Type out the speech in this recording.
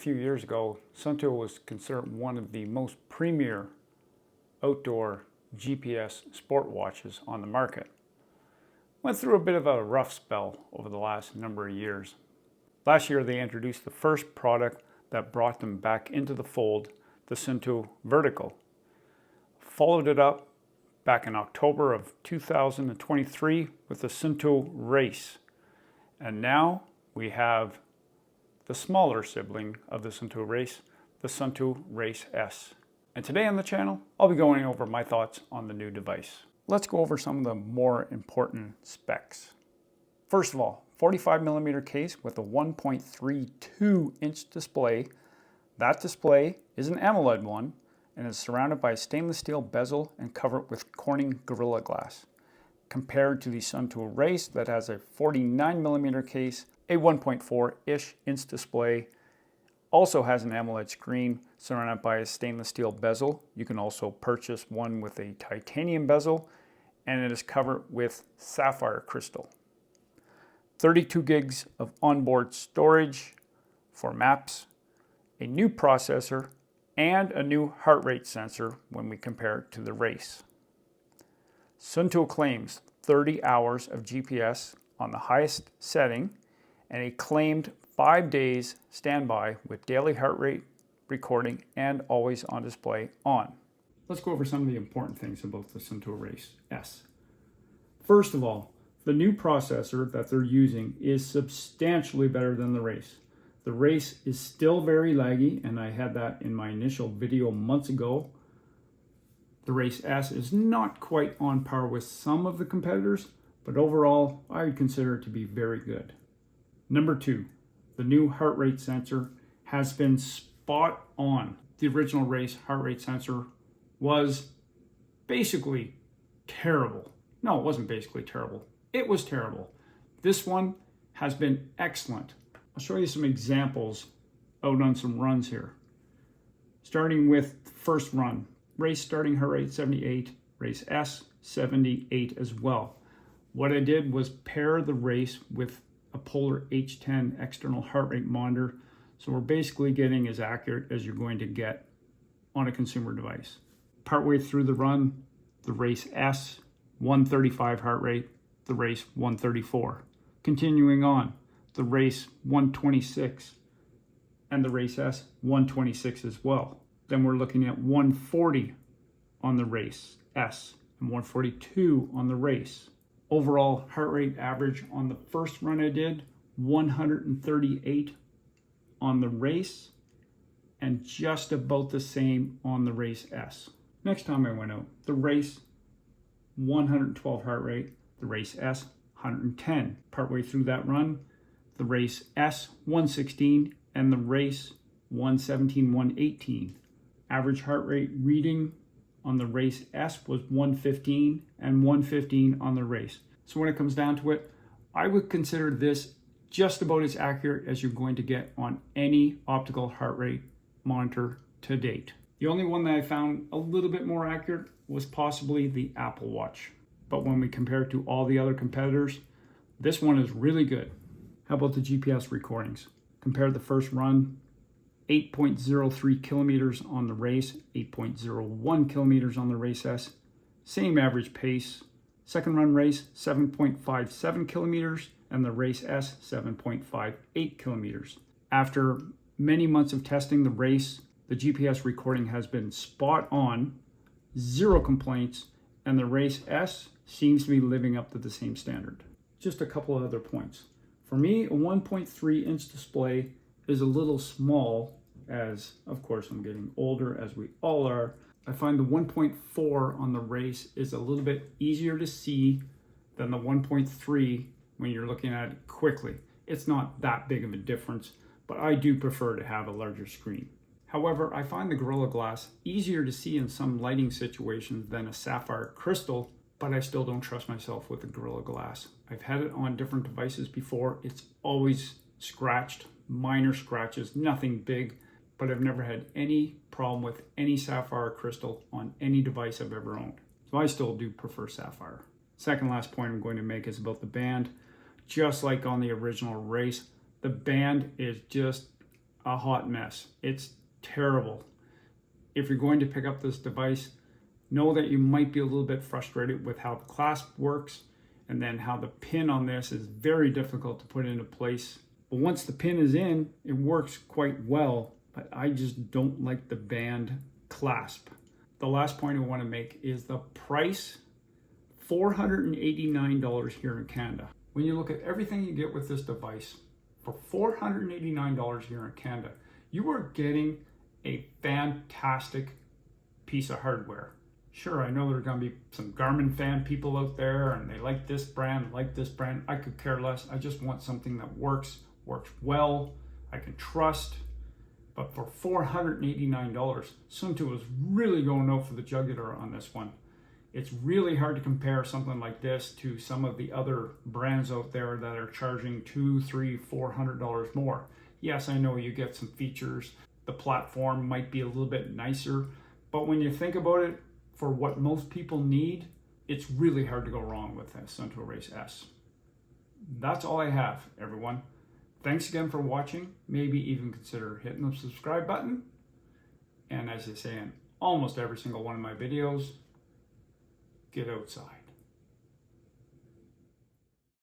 A few years ago, Suunto was considered one of the most premier outdoor GPS sport watches on the market. Went through a bit of a rough spell over the last number of years. Last year they introduced the first product that brought them back into the fold, the Suunto Vertical. Followed it up back in October of 2023 with the Suunto RACE. And now we have the smaller sibling of the Suunto RACE, the Suunto RACE S. And today on the channel, I'll be going over my thoughts on the new device. Let's go over some of the more important specs. First of all, 45mm case with a 1.32 inch display. That display is an AMOLED one and is surrounded by a stainless steel bezel and covered with Corning Gorilla Glass. Compared to the Suunto RACE that has a 49mm case, a 1.4-ish inch display, also has an AMOLED screen surrounded by a stainless steel bezel. You can also purchase one with a titanium bezel, and it is covered with sapphire crystal. 32 gigs of onboard storage for maps, a new processor, and a new heart rate sensor when we compare it to the RACE. Suunto claims 30 hours of GPS on the highest setting and a claimed 5 days standby with daily heart rate recording and always on display on. Let's go over some of the important things about the Suunto RACE S. First of all, the new processor that they're using is substantially better than the RACE. The RACE is still very laggy, and I had that in my initial video months ago. The RACE S is not quite on par with some of the competitors, but overall, I would consider it to be very good. Number two, the new heart rate sensor has been spot on. The original RACE heart rate sensor was basically terrible. No, it wasn't basically terrible. It was terrible. This one has been excellent. I'll show you some examples out on some runs here. Starting with the first run, RACE starting heart rate 78, RACE S 78 as well. What I did was pair the RACE with a Polar H10 external heart rate monitor. So we're basically getting as accurate as you're going to get on a consumer device. Partway through the run, the RACE S 135 heart rate, the RACE 134. Continuing on, the RACE 126 and the RACE S 126 as well. Then we're looking at 140 on the RACE S and 142 on the RACE. Overall heart rate average on the first run I did, 138 on the RACE and just about the same on the RACE S. Next time I went out, the RACE 112 heart rate, the RACE S 110. Partway through that run, the RACE S 116 and the RACE 117, 118. Average heart rate reading on the RACE S was 115 and 115 on the RACE. So when it comes down to it, I would consider this just about as accurate as you're going to get on any optical heart rate monitor to date. The only one that I found a little bit more accurate was possibly the Apple Watch. But when we compare it to all the other competitors, this one is really good. How about the GPS recordings? Compare the first run, 8.03 kilometers on the RACE, 8.01 kilometers on the RACE S. Same average pace. Second run RACE, 7.57 kilometers, and the RACE S, 7.58 kilometers. After many months of testing the RACE, the GPS recording has been spot on, 0 complaints, and the RACE S seems to be living up to the same standard. Just a couple of other points. For me, a 1.3 inch display is a little small, as of course I'm getting older, as we all are. I find the 1.4 on the RACE is a little bit easier to see than the 1.3 when you're looking at it quickly. It's not that big of a difference, but I do prefer to have a larger screen. However, I find the Gorilla Glass easier to see in some lighting situations than a sapphire crystal, but I still don't trust myself with the Gorilla Glass. I've had it on different devices before. It's always scratched, minor scratches, nothing big, but I've never had any problem with any sapphire crystal on any device I've ever owned. So I still do prefer sapphire. Second last point I'm going to make is about the band. Just like on the original RACE, the band is just a hot mess. It's terrible. If you're going to pick up this device, know that you might be a little bit frustrated with how the clasp works, and then how the pin on this is very difficult to put into place. But once the pin is in, it works quite well, but I just don't like the band clasp. The last point I want to make is the price, $489 here in Canada. When you look at everything you get with this device, for $489 here in Canada, you are getting a fantastic piece of hardware. Sure, I know there are going to be some Garmin fan people out there and they like this brand. I could care less. I just want something that works well, I can trust. But for $489, Suunto is really going out for the jugular on this one. It's really hard to compare something like this to some of the other brands out there that are charging $200, $300, $400 more. Yes, I know you get some features. The platform might be a little bit nicer, but when you think about it, for what most people need, it's really hard to go wrong with the Suunto RACE S. That's all I have, everyone. Thanks again for watching. Maybe even consider hitting the subscribe button. And as I say in almost every single one of my videos, get outside.